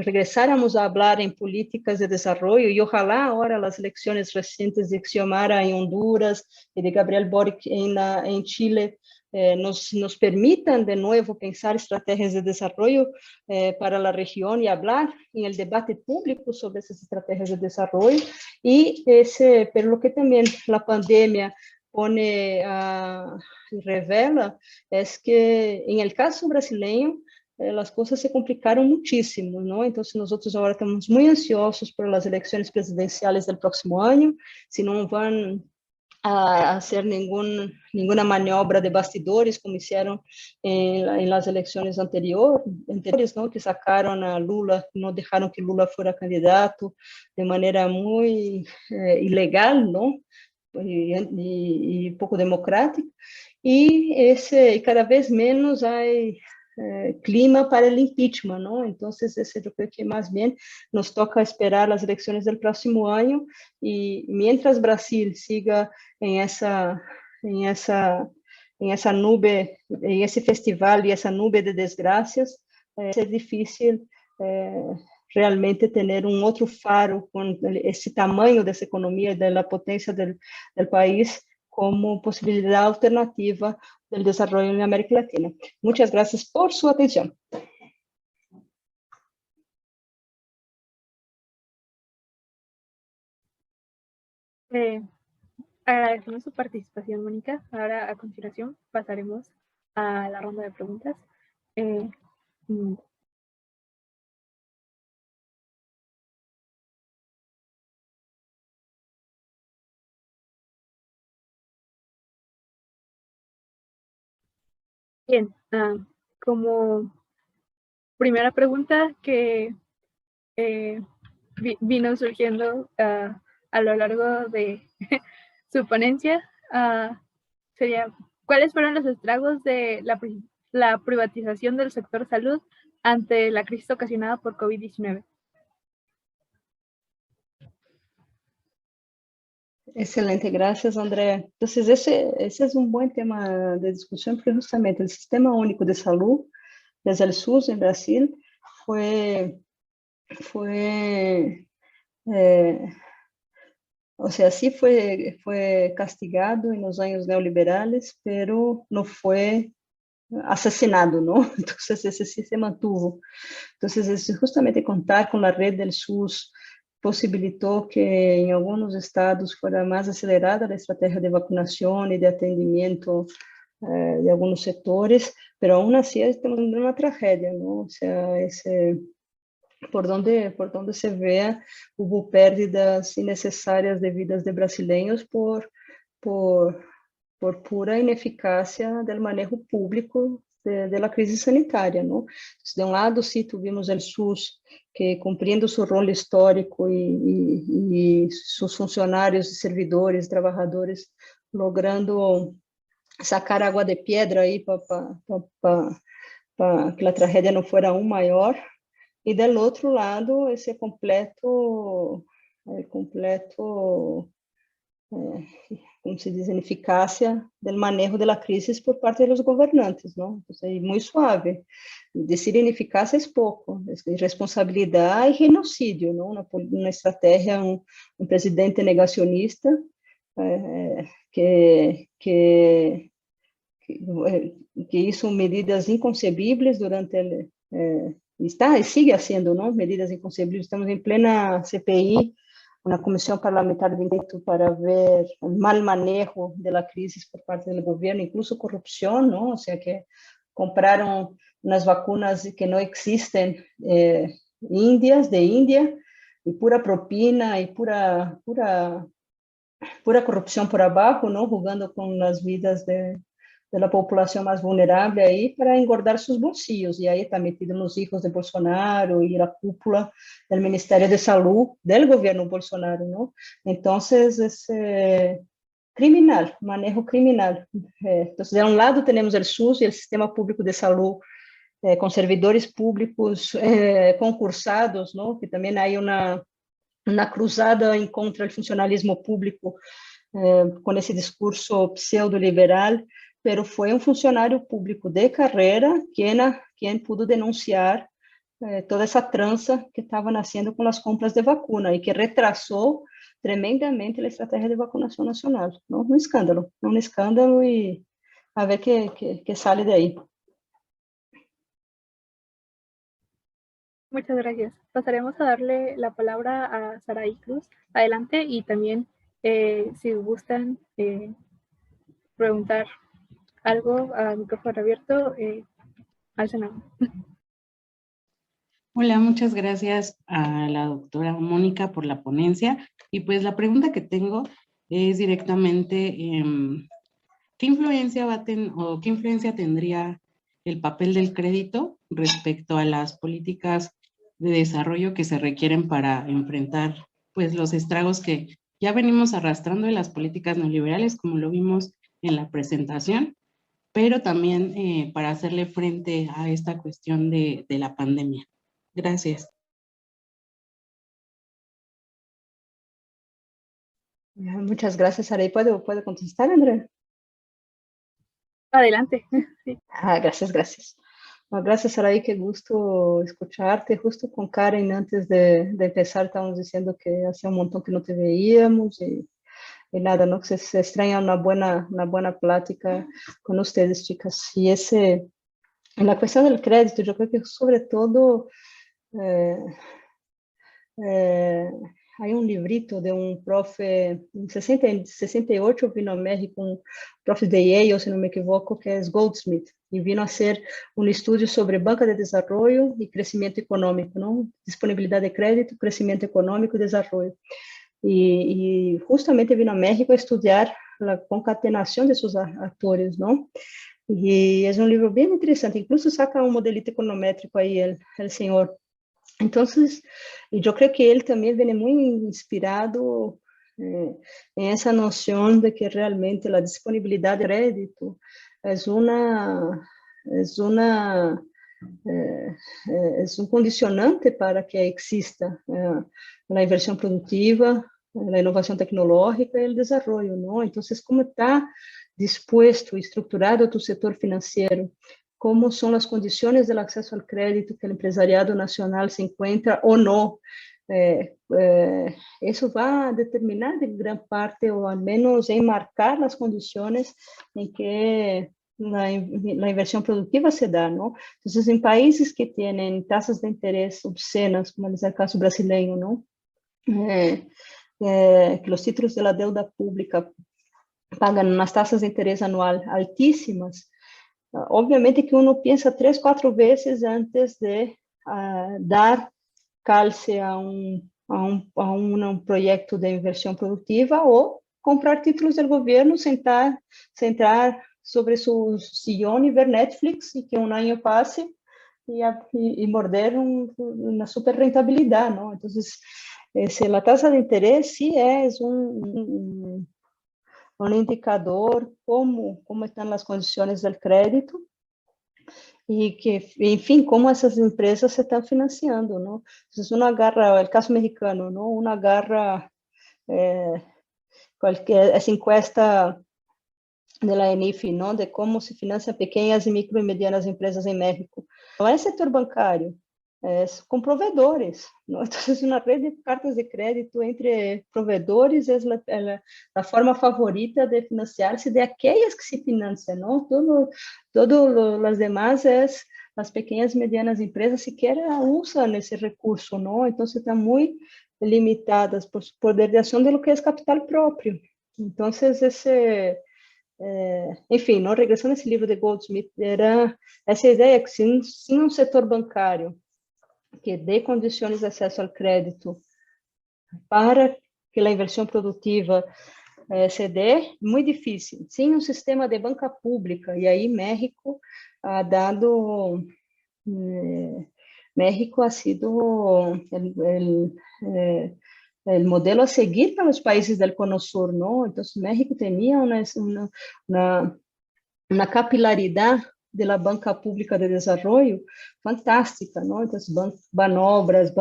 regressáramos a falar em políticas de desenvolvimento e ojalá agora as eleições recentes de Xiomara em Honduras e de Gabriel Boric em Chile nos permitam de novo pensar estratégias de desenvolvimento para a região e falar em el debate público sobre essas estratégias de desenvolvimento e pelo que também a pandemia pone revela é que em el caso brasileiro as coisas se complicaram muitíssimo, não? Então, nós agora estamos muito ansiosos por as eleições presidenciais do próximo ano, se não vão fazer nenhuma maniobra de bastidores, como fizeram em las eleições anteriores, não? Que sacaram a Lula, não deixaram que Lula fosse candidato de maneira muito ilegal, não? E pouco democrática, e cada vez menos há clima para o impeachment, não? Então, eu creio que mais bem nos toca esperar as eleições do próximo ano e, mientras Brasil siga em essa nube, em esse festival e essa nube de desgraças, é difícil realmente ter outro faro com esse tamanho dessa economia e da potência do país como possibilidade alternativa do desenvolvimento na América Latina. Muchas gracias por su atención. Agradecemos su participación, Mónica. Ahora, a continuación, pasaremos a la ronda de preguntas. Bien, como primera pregunta que vino surgiendo a lo largo de su ponencia sería, ¿cuáles fueron los estragos de la la privatización del sector salud ante la crisis ocasionada por COVID-19. Excelente, gracias, Andrea. Entonces, ese es un buen tema de discusión, porque justamente el Sistema Único de Salud, desde el SUS en Brasil, o sea, sí fue castigado en los años neoliberales, pero no fue asesinado, ¿no? Entonces, ese sí se mantuvo. Entonces, es justamente contar con la red del SUS posibilitó que en algunos estados fuera más acelerada la estrategia de vacunación y de atendimiento de algunos sectores, pero aún así estamos en una tragedia, ¿no? O sea, por donde se vea, hubo pérdidas innecesarias de vidas de brasileños por, por pura ineficácia del manejo público de la crisis sanitaria, ¿no? Entonces, de un lado, sí tuvimos el SUS, que cumpliendo su rol histórico y sus funcionarios, servidores, trabajadores, logrando sacar agua de piedra aí para que a tragédia não fuera aún maior. E do outro lado, esse completo como se diz, ineficácia do manejo da crise por parte dos governantes, não? É muito suave. Decir ineficácia é pouco, é responsabilidade e genocídio, não? Uma estratégia, um presidente negacionista que hizo medidas inconcebíveis durante está e sigue haciendo, ¿no? Medidas inconcebibles. Estamos em plena CPI, uma comissão parlamentar de inquérito para ver o mal manejo da crise por parte do governo, incluso corrupção, não? Ou seja, que compraram umas vacunas que não existem, índias, de Índia, e pura propina e pura corrupção por abaixo, não? Jugando com as vidas da população mais vulnerável aí para engordar seus bolsillos. E aí está metido nos hijos de Bolsonaro e a cúpula do Ministério de Saúde do governo Bolsonaro, não? Então, criminal, manejo criminal. Então, de um lado temos o SUS e o Sistema Público de Saúde com servidores públicos concursados, não? Que também há uma cruzada em contra o funcionalismo público com esse discurso pseudo-liberal, pero foi um funcionário público de carreira quem pudo denunciar toda essa trança que estava nascendo com as compras de vacuna e que retrasou tremendamente a estratégia de vacunação nacional. Não, um escândalo e a ver que sale daí. Muchas gracias. Pasaremos a darle la palabra a Saraí Cruz. Adelante y también si gustan preguntar algo a micrófono abierto al Senado. Hola, muchas gracias a la doctora Mónica por la ponencia. Y pues la pregunta que tengo es directamente, ¿qué influencia qué influencia tendría el papel del crédito respecto a las políticas de desarrollo que se requieren para enfrentar pues los estragos que ya venimos arrastrando en las políticas neoliberales, como lo vimos en la presentación, pero también para hacerle frente a esta cuestión de la pandemia? Gracias. Muchas gracias, Saraí. ¿Puedo contestar, Andrea? Adelante. Sí. Gracias. Bueno, gracias, Saraí, qué gusto escucharte. Justo con Karen, antes de empezar, estábamos diciendo que hacía un montón que no te veíamos y nada, ¿no? Que se extraña una buena plática con ustedes, chicas. Y en la cuestión del crédito, yo creo que sobre todo hay un librito de un profe, en 68 vino a México, un profe de Yale, si no me equivoco, que es Goldsmith, y vino a hacer un estudio sobre banca de desarrollo y crecimiento económico, ¿no? Disponibilidad de crédito, crecimiento económico y desarrollo. Y justamente vino a México a estudiar la concatenación de sus actores, ¿no? Y es un libro bien interesante, incluso saca un modelito econométrico ahí el señor. Entonces, yo creo que él también viene muy inspirado en esa noción de que realmente la disponibilidad de crédito es una es un condicionante para que exista la inversión productiva, la innovación tecnológica y el desarrollo, ¿no? Entonces, ¿cómo está dispuesto y estructurado tu sector financiero? ¿Cómo son las condiciones del acceso al crédito que el empresariado nacional se encuentra o no? Eso va a determinar de gran parte, o al menos enmarcar las condiciones en que la inversión productiva se da, ¿no? Entonces, en países que tienen tasas de interés obscenas, como es el caso brasileño, ¿no? Que los títulos de la deuda pública pagan unas tasas de interés anual altísimas, obviamente que uno piensa 3, 4 veces antes de dar calce a un proyecto de inversión productiva o comprar títulos del gobierno, sentar sobre su sillón y ver Netflix y que un año pase y morder una super rentabilidad, ¿no? Entonces, la tasa de interés sí es un indicador como están las condiciones del crédito y que, enfim, como essas empresas se estão financiando, não? Entonces, uno agarra, el caso mexicano, ¿no? Uno agarra essa encuesta de la ENIFI, ¿no? De cómo se financian pequeñas y micro y medianas empresas en México. No es sector bancario, es con proveedores, ¿no? Entonces, una red de cartas de crédito entre proveedores es la forma favorita de financiarse de aquellas que se financian, ¿no? Todo las demás es las pequeñas y medianas empresas siquiera usan ese recurso, ¿no? Entonces, están muy limitadas por su poder de acción de lo que es capital propio. Entonces, enfim, não, regressando a esse livro de Goldsmith, era essa ideia que sem um setor bancário que dê condições de acesso ao crédito para que a inversão produtiva se dê, muito difícil. Sem um sistema de banca pública, e aí México ha dado... México ha sido el modelo a seguir para los países del Cono Sur, ¿no? Entonces, México tenía una capilaridad de la banca pública de desarrollo fantástica, ¿no? Entonces, Banobras,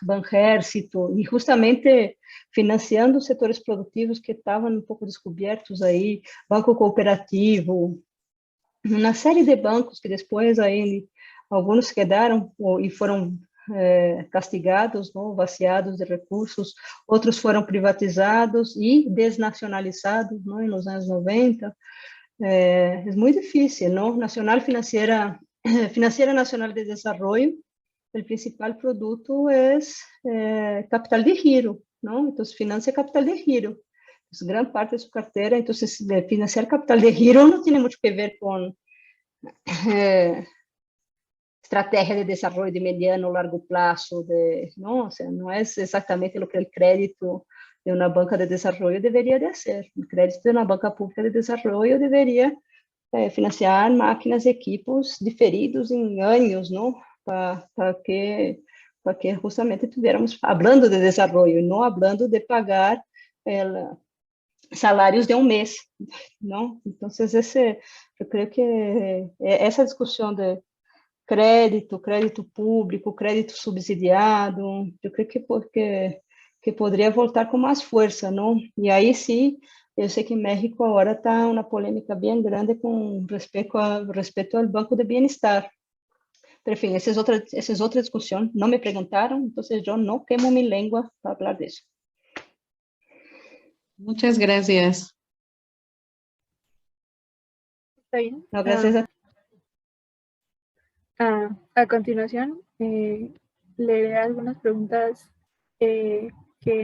Banjército, y justamente financiando sectores productivos que estaban un poco descubiertos ahí, Banco Cooperativo, una serie de bancos que después ahí algunos quedaron y fueron castigados, ¿no? Vaciados de recursos, outros foram privatizados e desnacionalizados, ¿no? En los años 90. Es muy difícil, ¿no? Financiera Nacional de Desarrollo, el principal producto es capital de giro, ¿no? Entonces, financia capital de giro. Es gran parte de su cartera. Entonces, financiar capital de giro no tiene mucho que ver con estrategia de desarrollo de mediano o largo plazo, ¿no? O sea, no es exactamente lo que el crédito de una banca de desarrollo debería de hacer. El crédito de una banca pública de desarrollo debería financiar máquinas y equipos diferidos en años, ¿no? Para que justamente estuviéramos hablando de desarrollo, no hablando de pagar salarios de un mes, ¿no? Entonces, yo creo que esa discusión de crédito público, crédito subsidiado, eu creio que poderia voltar com mais força, não? E aí sim, eu sei que em México agora está uma polêmica bem grande com respeito ao Banco de Bienestar. Pero, enfim, essa é outra discussão. Não me perguntaram, então eu não queimo minha língua para falar disso. Muchas gracias. Está bien. No, gracias a continuación, leeré algunas preguntas que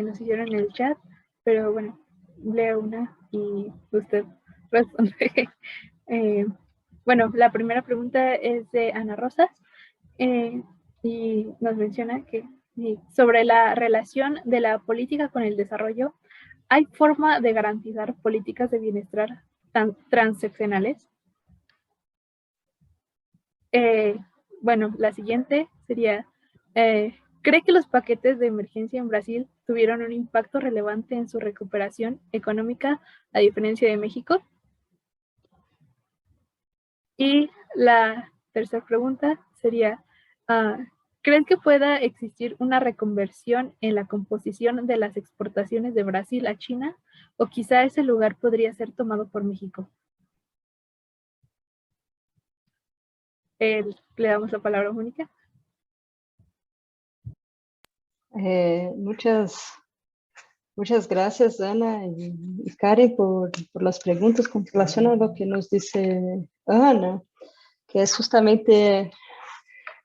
nos hicieron en el chat, pero bueno, leo una y usted responde. Bueno, la primera pregunta es de Ana Rosas y nos menciona que sobre la relación de la política con el desarrollo, ¿hay forma de garantizar políticas de bienestar transeccionales? Bueno, la siguiente sería, ¿cree que los paquetes de emergencia en Brasil tuvieron un impacto relevante en su recuperación económica a diferencia de México? Y la tercera pregunta sería, ¿creen que pueda existir una reconversión en la composición de las exportaciones de Brasil a China? ¿O quizá ese lugar podría ser tomado por México? Le damos la palabra a Mónica. Muchas gracias, Ana y Karen, por las preguntas con relación a lo que nos dice Ana, que es justamente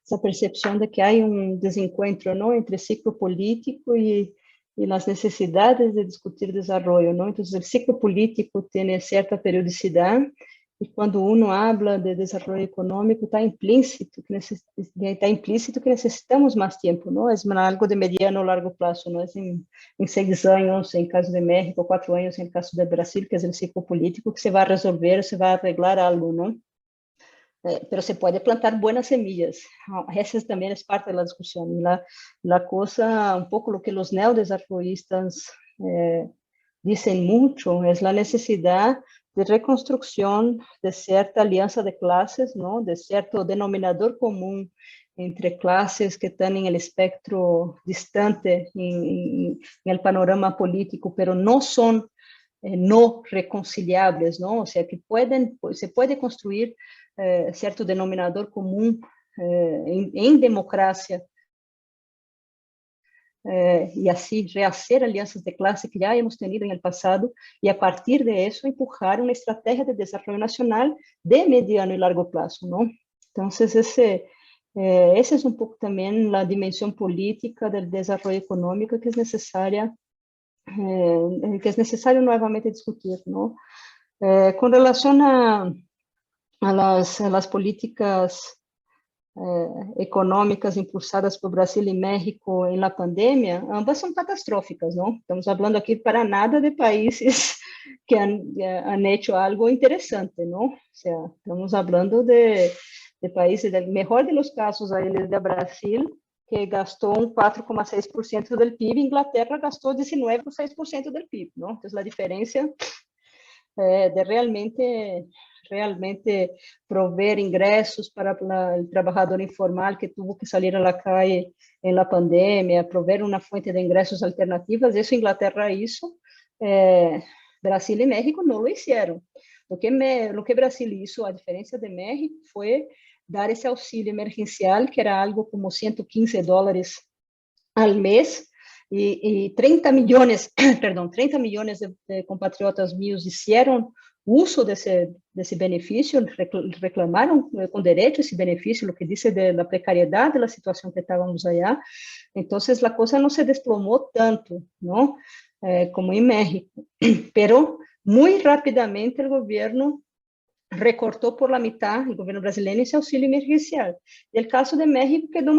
esa percepción de que hay un desencuentro, ¿no?, entre ciclo político y las necesidades de discutir desarrollo, ¿no? Entonces, el ciclo político tiene cierta periodicidad y cuando uno habla de desarrollo económico está implícito que necesitamos más tiempo, ¿no? Es algo de mediano o largo plazo, no es en 6 años en caso de México, 4 años en el caso de Brasil, que es el ciclo político, que se va a resolver, se va a arreglar algo, ¿no? Pero se puede plantar buenas semillas. Esa también es parte de la discusión. Y la cosa, un poco lo que los neodesarrollistas dicen mucho, es la necesidad de reconstrucción de cierta alianza de clases, ¿no?, de cierto denominador común entre clases que están en el espectro distante, en el panorama político, pero no son no reconciliables, ¿no? O sea, que se puede construir cierto denominador común en democracia y así rehacer alianzas de clase que ya hemos tenido en el pasado y a partir de eso empujar una estrategia de desarrollo nacional de mediano y largo plazo, ¿no? Entonces, ese es un poco también la dimensión política del desarrollo económico que es necesario nuevamente discutir, ¿no? Con relación a las políticas económicas impulsadas por Brasil y México en la pandemia, ambas son catastróficas, ¿no? Estamos hablando aquí para nada de países que han hecho algo interesante, ¿no? O sea, estamos hablando de países, del mejor de los casos, ahí de Brasil, que gastou 4,6% del PIB, Inglaterra gastou 19,6% del PIB, ¿no? Entonces, la diferencia de realmente prover ingresos para el trabajador informal que tuvo que salir a la calle en la pandemia, prover una fuente de ingresos alternativas, eso Inglaterra hizo, Brasil y México no lo hicieron. Lo que Brasil hizo, a diferencia de México, fue dar ese auxilio emergencial, que era algo como $115 al mes, y 30 millones, perdón, 30 millones de compatriotas míos hicieron uso de ese beneficio, reclamaron con derecho ese beneficio, lo que dice de la precariedad de la situación que estábamos allá. Entonces, la cosa no se desplomó tanto, ¿no? Como en México, pero muy rápidamente el gobierno recortó por la mitad, el gobierno brasileño, ese auxilio emergencial. Y el caso de México quedó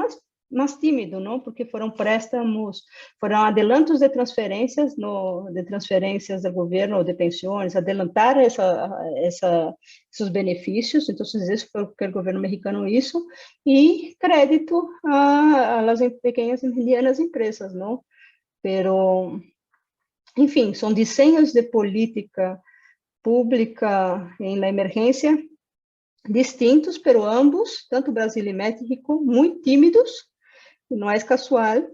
más tímido, ¿no? Porque fueron préstamos, fueron adelantos de transferencias, del gobierno, de pensiones, adelantar esos beneficios. Entonces, eso fue lo que el gobierno mexicano hizo, y crédito a las pequeñas y medianas empresas, ¿no? Pero, en fin, son diseños de política pública en la emergencia distintos, pero ambos, tanto Brasil y México, muy tímidos. No es casual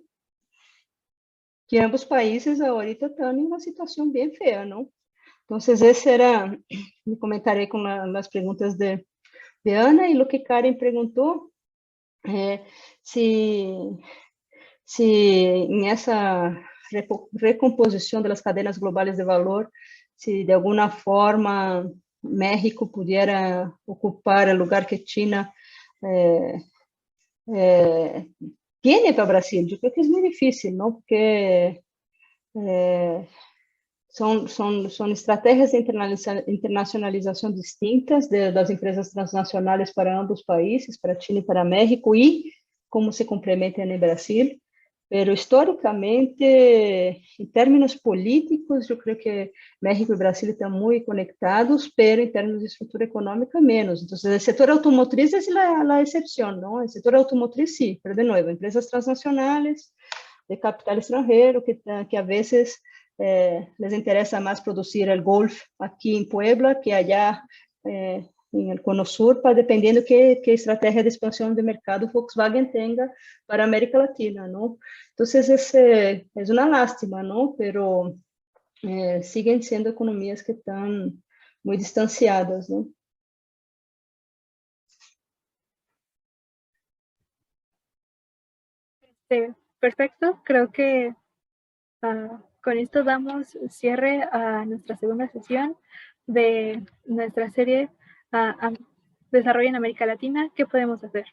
que ambos países ahorita están en una situación bien fea, ¿no? Entonces, ese era mi comentario con las preguntas de Ana, y lo que Karen preguntó, si en esa recomposición de las cadenas globales de valor, si de alguna forma México pudiera ocupar el lugar que China tiene para Brasil. Yo creo que es muy difícil, ¿no? Porque son estrategias de internacionalización distintas de las empresas transnacionales para ambos países, para China y para México, y cómo se complementan en Brasil. Pero históricamente, en términos políticos, yo creo que México y Brasil están muy conectados, pero en términos de estructura económica menos. Entonces, el sector automotriz es la excepción, ¿no? El sector automotriz sí, pero de nuevo, empresas transnacionales, de capital extranjero, que a veces les interesa más producir el Golf aquí en Puebla que allá en el Cono Sur, dependiendo qué estrategia de expansión de mercado Volkswagen tenga para América Latina, ¿no? Entonces, es una lástima, ¿no? Pero siguen siendo economías que están muy distanciadas, ¿no? Perfecto, creo que con esto damos cierre a nuestra segunda sesión de nuestra serie Desarrollo en América Latina, ¿qué podemos hacer?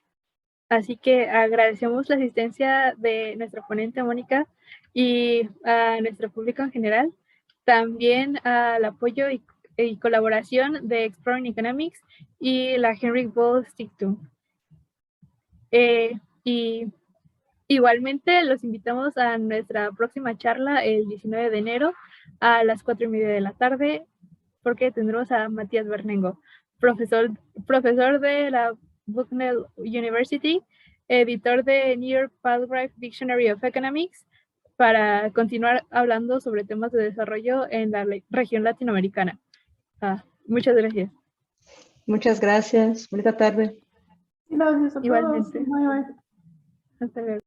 Así que agradecemos la asistencia de nuestra ponente Mónica y a nuestro público en general, también al apoyo y colaboración de Exploring Economics y la Henrik Böll Stiftung. Y igualmente los invitamos a nuestra próxima charla el 19 de enero a las 4:30 de la tarde, porque tendremos a Matías Bernengo, profesor de la Bucknell University, editor de New York Palgrave Dictionary of Economics, para continuar hablando sobre temas de desarrollo en la región latinoamericana. Muchas gracias. Muchas gracias. Bonita tarde. Gracias a todos. Igualmente. Bye, bye. Hasta luego.